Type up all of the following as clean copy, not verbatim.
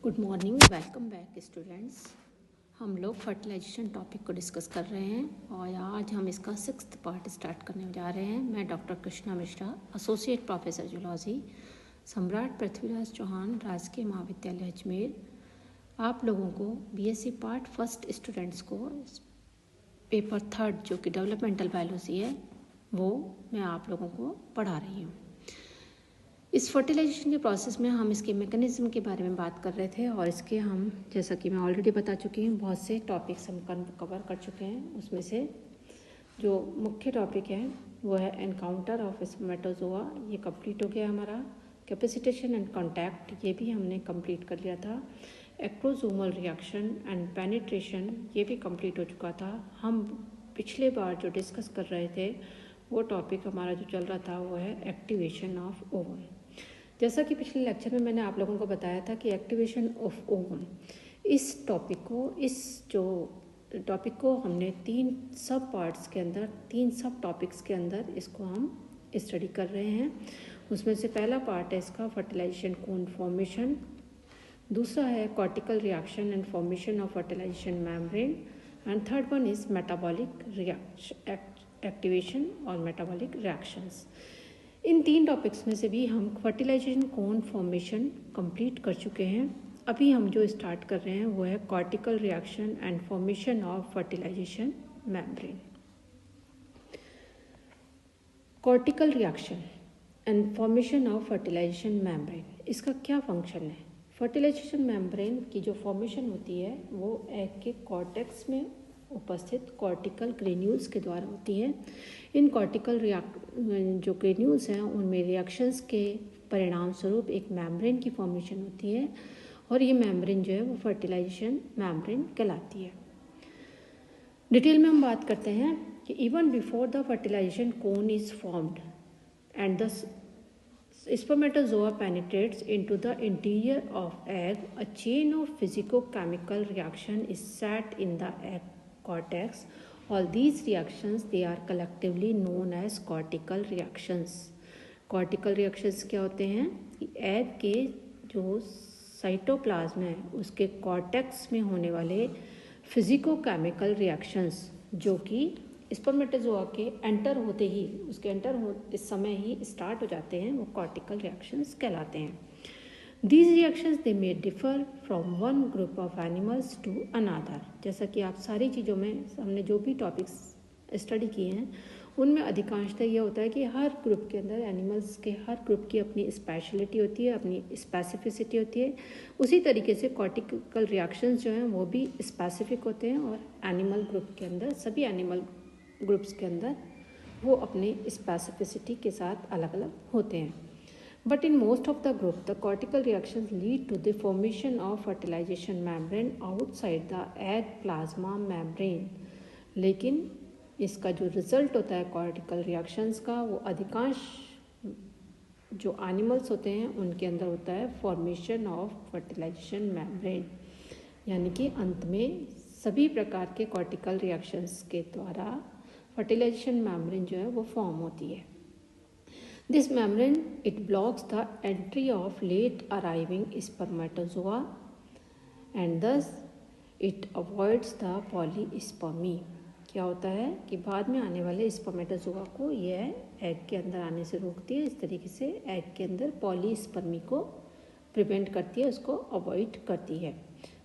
Good morning, welcome back students. हम लोग fertilisation topic को डिस्कस कर रहे हैं और आज हम इसका 6th पार्ट स्टार्ट करने जा रहे हैं। मैं doctor Krishna Mishra, associate professor zoology, सम्राट पृथ्वीराज चौहान, राजकीय महाविद्यालय अजमेर, आप लोगों को बीएससी पार्ट फर्स्ट स्टूडेंट्स को पेपर 3 जो कि डेवलपमेंटल बायोलॉजी है वो मैं आप लोगों को पढ़ा रही हूँ। इस फर्टिलाइजेशन के प्रोसेस में हम इसके मैकेनिज्म के बारे में बात कर रहे थे और इसके हम, जैसा कि मैं ऑलरेडी बता चुकी हूँ, बहुत से टॉपिक्स हम कवर कर चुके हैं। उसमें से जो मुख्य टॉपिक है वो है एनकाउंटर ऑफ स्पर्मेटोजोआ, ये कंप्लीट हो गया हमारा। कैपेसिटेशन एंड कॉन्टैक्ट, ये भी हमने कंप्लीट कर लिया था। एक्रोसोमल रिएक्शन एंड पेनिट्रेशन, ये भी कंप्लीट हो चुका था। हम पिछले बार जो डिस्कस कर रहे थे वो टॉपिक हमारा जो चल रहा था वो है एक्टिवेशन ऑफ ओवम। जैसा कि पिछले लेक्चर में मैंने आप लोगों को बताया था कि एक्टिवेशन ऑफ ओवम, इस टॉपिक को हमने 3 सब पार्ट्स के अंदर, 3 सब टॉपिक्स के अंदर इसको हम स्टडी कर रहे हैं। उसमें से पहला पार्ट है इसका फर्टिलाइजेशन कोन फॉर्मेशन, दूसरा है cortical reaction and formation of fertilisation membrane, and third one is metabolic activation और मेटाबॉलिक रिएक्शंस। इन 3 टॉपिक्स में से भी हम फर्टिलाइजेशन कोन फॉर्मेशन कंप्लीट कर चुके हैं। अभी हम जो स्टार्ट कर रहे हैं वो है cortical reaction and formation of fertilisation membrane. Cortical reaction and formation of fertilisation membrane, इसका क्या फंक्शन है? फर्टिलाइजेशन मेम्ब्रेन की जो फॉर्मेशन होती है वो एग के कॉर्टेक्स में उपस्थित कॉर्टिकल ग्रेन्यूल्स के द्वारा होती है। इन कॉर्टिकल जो ग्रेन्यूल्स हैं उनमें रिएक्शंस के परिणाम स्वरूप एक मेम्ब्रेन की फॉर्मेशन होती है और ये मेम्ब्रेन जो है वो फर्टिलाइजेशन मेम्ब्रेन कहलाती है। डिटेल में हम बात करते हैं कि even before the fertilisation cone is formed and the spermatozoa penetrates into the interior of egg, a chain of physicochemical reaction is set in the egg cortex. All these reactions, they are collectively known as cortical reactions. Cortical reactions क्या होते हैं? Egg के जो cytoplasm है उसके cortex में होने वाले फिजिकोकेमिकल रिएक्शंस जो कि स्पर्मेटोजोआ के एंटर होते ही, उसके इस समय ही स्टार्ट हो जाते हैं, वो कॉर्टिकल रिएक्शंस कहलाते हैं। These reactions they may differ from one group of animals to another. जैसा कि आप सारी चीज़ों में हमने जो भी टॉपिक्स स्टडी किए हैं उनमें अधिकांशतः ये होता है कि हर ग्रुप के अंदर, एनिमल्स के हर ग्रुप की अपनी स्पेशलिटी होती है, अपनी स्पेसिफिसिटी होती है। उसी तरीके से कॉर्टिकल रिएक्शंस जो हैं वो भी स्पेसिफिक होते हैं और एनिमल ग्रुप के अंदर, सभी एनिमल ग्रुप्स के अंदर वो अपने स्पेसिफिसिटी के साथ अलग अलग होते हैं। But in most of the group the cortical reactions lead to the formation of fertilisation membrane outside the egg plasma membrane. लेकिन इसका जो रिजल्ट होता है कॉर्टिकल रिएक्शंस का, वो अधिकांश जो एनिमल्स होते हैं उनके अंदर होता है फॉर्मेशन ऑफ फर्टिलाइजेशन मेम्ब्रेन, यानी कि अंत में सभी प्रकार के कॉर्टिकल रिएक्शंस के द्वारा फर्टिलाइजेशन मेम्ब्रेन जो है वो फॉर्म होती है। This membrane it blocks the entry of late arriving spermatozoa and thus it avoids the polyspermy. क्या होता है कि बाद में आने वाले स्पर्मेटोजोआ को यह एग के अंदर आने से रोकती है। इस तरीके से एग के अंदर पॉलीस्पर्मी को प्रिवेंट करती है, उसको अवॉइड करती है।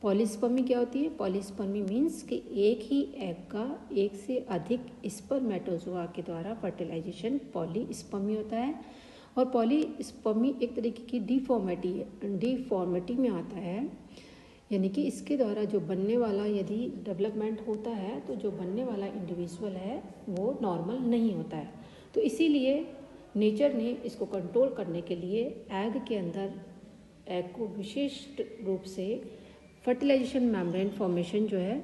पॉलीस्पर्मी क्या होती है? पॉलीस्पर्मी मीन्स कि एक ही एग का एक से अधिक स्पर्मेटोजोआ के द्वारा फर्टिलाइजेशन पॉलीस्पर्मी होता है। और पॉलीस्पर्मी एक तरीके की डिफॉर्मिटी में आता है, यानी कि इसके द्वारा जो बनने वाला, यदि डेवलपमेंट होता है तो जो बनने वाला इंडिविजुअल है वो नॉर्मल नहीं होता है। तो इसीलिए नेचर ने इसको कंट्रोल करने के लिए एग के अंदर एग को विशेष रूप से फर्टिलाइजेशन मेम्ब्रेन फॉर्मेशन जो है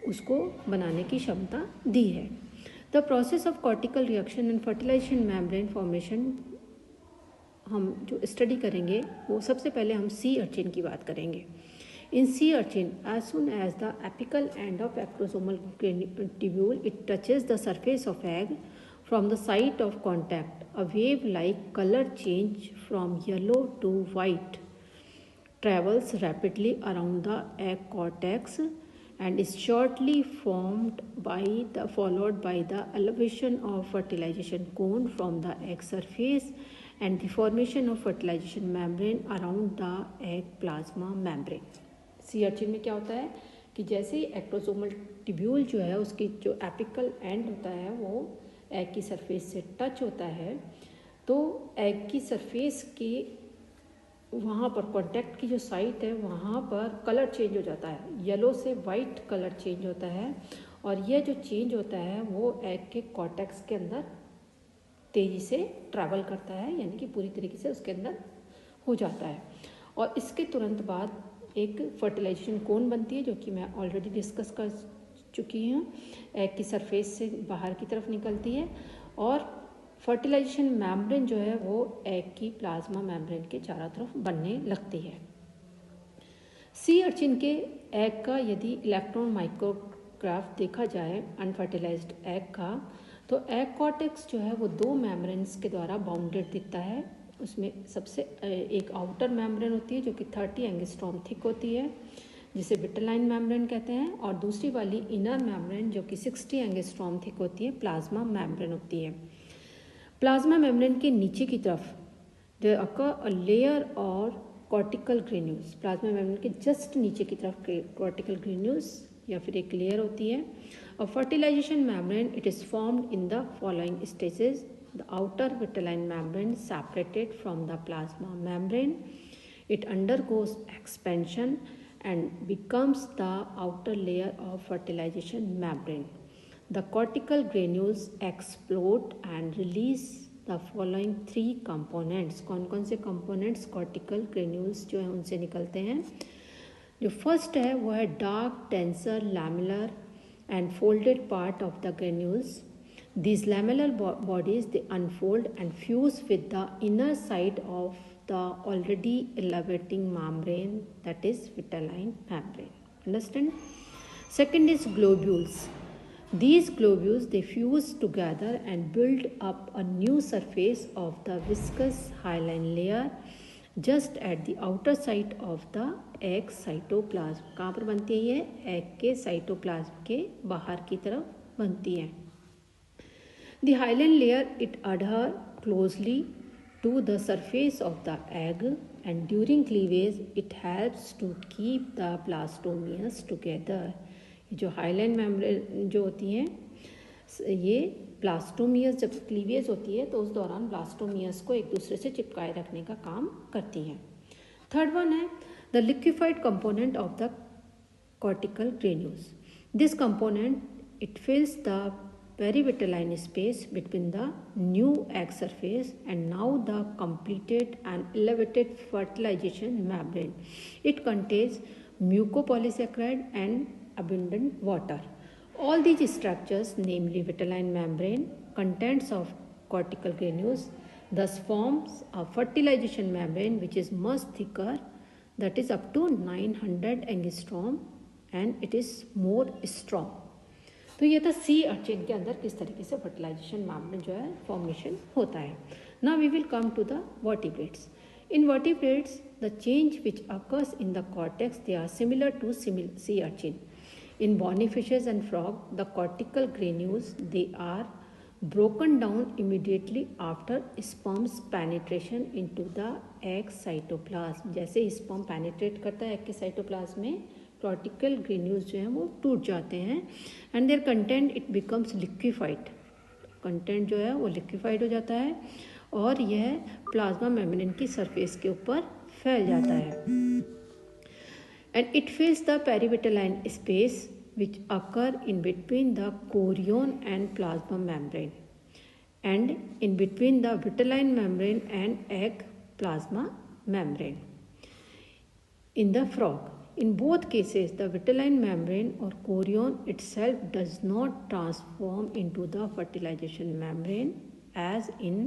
उसको बनाने की क्षमता दी है। The process of cortical reaction and fertilisation membrane formation हम जो स्टडी करेंगे वो सबसे पहले हम सी अर्चिन की बात करेंगे। In sea urchin, as soon as the apical end of acrosomal tubule it touches the surface of egg from the site of contact, a wave like colour change from yellow to white travels rapidly around the egg cortex and is shortly followed by the elevation of fertilization cone from the egg surface and the formation of fertilization membrane around the egg plasma membrane. Sea urchin में क्या होता है कि जैसे ही एक्टोसोमल tubule जो है उसकी जो एपिकल एंड होता है वो एग की सरफेस से टच होता है, तो एग की सरफेस की वहाँ पर कॉन्टैक्ट की जो साइट है वहाँ पर कलर चेंज हो जाता है, येलो से वाइट कलर चेंज होता है, और यह जो चेंज होता है वो एग के कॉर्टेक्स के अंदर तेज़ी से ट्रैवल करता है, यानी कि पूरी तरीके से उसके अंदर हो जाता है। और इसके तुरंत बाद एक फर्टिलाइजेशन कोन बनती है, जो कि मैं ऑलरेडी डिस्कस कर चुकी हूँ, एग की सरफेस से बाहर की तरफ निकलती है, और फर्टिलाइजेशन मेम्ब्रेन जो है वो एग की प्लाज्मा मेम्ब्रेन के चारों तरफ बनने लगती है। सी अर्चिन के एग का यदि इलेक्ट्रॉन माइक्रोग्राफ देखा जाए अनफर्टिलाइज्ड एग का, तो एग कॉर्टेक्स जो है वो दो मेम्ब्रेन्स के द्वारा बाउंडेड दिखता है। उसमें सबसे एक आउटर मेम्ब्रेन होती है जो कि 30 एंगस्ट्रॉम थिक होती है, जिसे विटेलाइन मेम्ब्रेन कहते हैं, और दूसरी वाली इनर मेम्ब्रेन जो कि 60 एंगस्ट्रॉम थिक होती है, प्लाज्मा मेम्ब्रेन होती है। प्लाज्मा मेम्ब्रेन के नीचे की तरफ देयर अकर अ लेयर और कॉर्टिकल ग्रेन्यूल्स, प्लाज्मा मेम्ब्रेन के जस्ट नीचे की तरफ कॉर्टिकल ग्रेन्यूल्स या फिर एक लेयर होती है। A fertilisation membrane it is formed in the following stages: the outer vitelline membrane separated from the plasma membrane, it undergoes expansion and becomes the outer layer of fertilization membrane. The cortical granules explode and release the following three components. कौन कौन से components cortical granules जो है उनसे निकलते हैं? जो first है वो है dark tensor lamellar and folded part of the granules. These lamellar bodies they unfold and fuse with the inner side of the already elevating membrane, that is vitelline membrane. Understand? Second is globules. These globules they fuse together and build up a new surface of the viscous hyaline layer just at the outer side of the egg cytoplasm. कहाँ पर बनती है ये? Egg के cytoplasm के बाहर की तरफ बनती है। The hyaline layer it adhere closely to the surface of the egg and during cleavage it helps to keep the blastomeres together. जो हाइलाइन मेम्ब्रेन जो होती हैं ये ब्लास्टोमियर्स जब क्लीवेज होती है तो उस दौरान ब्लास्टोमियर्स को एक दूसरे से चिपकाए रखने का काम करती हैं। थर्ड वन है the liquefied component of the cortical granules. This component it fills the perivitelline space between the new egg surface and now the completed and elevated fertilization membrane. It contains mucopolysaccharide and abundant water. All these structures, namely vitelline membrane, contents of cortical granules, thus forms a fertilization membrane which is much thicker, that is up to 900 angstrom, and it is more strong. तो ये था sea urchin के अंदर किस तरीके से fertilisation membrane जो है फॉर्मेशन होता है. Now we will come to the vertebrates. In vertebrates the change which occurs in the cortex they are similar to sea urchin. In bony fishes and frog the cortical granules they are broken down immediately after sperm's penetration into the egg cytoplasm. जैसे sperm penetrate करता है egg के cytoplasm में, cortical granules जो हैं वो टूट जाते हैं and their content it becomes liquefied. Content जो है वो लिक्विफाइड हो जाता है और यह प्लाज्मा मेम्ब्रेन की सरफेस के ऊपर फैल जाता है. And it fills the perivitelline space which occur in between the chorion and plasma membrane and in between the vitelline membrane and egg plasma membrane. In the frog, in both cases the vitelline membrane or chorion itself does not transform into the fertilization membrane as in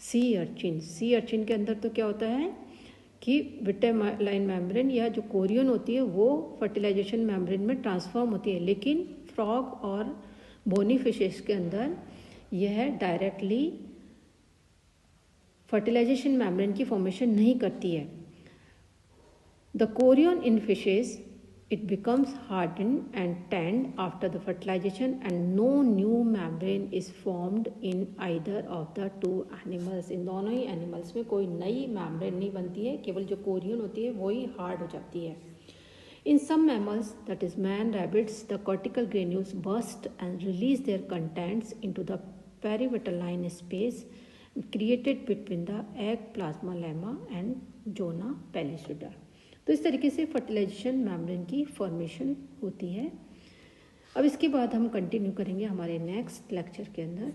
sea urchin. sea urchin के अंदर तो क्या होता है कि vitelline membrane या जो Korean होती है वो फर्टिलाइजेशन मेम्ब्रेन में ट्रांसफॉर्म होती है, लेकिन फ्रॉग और बोनी फिशेस के अंदर यह डायरेक्टली फर्टिलाइजेशन मेम्ब्रेन की फॉर्मेशन नहीं करती है. The chorion in fishes, it becomes hardened and tanned after the fertilization and no new membrane is formed in either of the two animals. इन दोनों ही animals में कोई नई membrane नहीं बनती है, केवल जो कोरियन होती है वही हार्ड हो जाती है. In some mammals, that is man, rabbits, the cortical granules burst and release their contents into the perivitelline space created between the egg plasma lemma and zona pellucida. तो इस तरीके से फर्टिलाइजेशन मेम्ब्रेन की formation होती है. अब इसके बाद हम कंटिन्यू करेंगे हमारे नेक्स्ट लेक्चर के अंदर.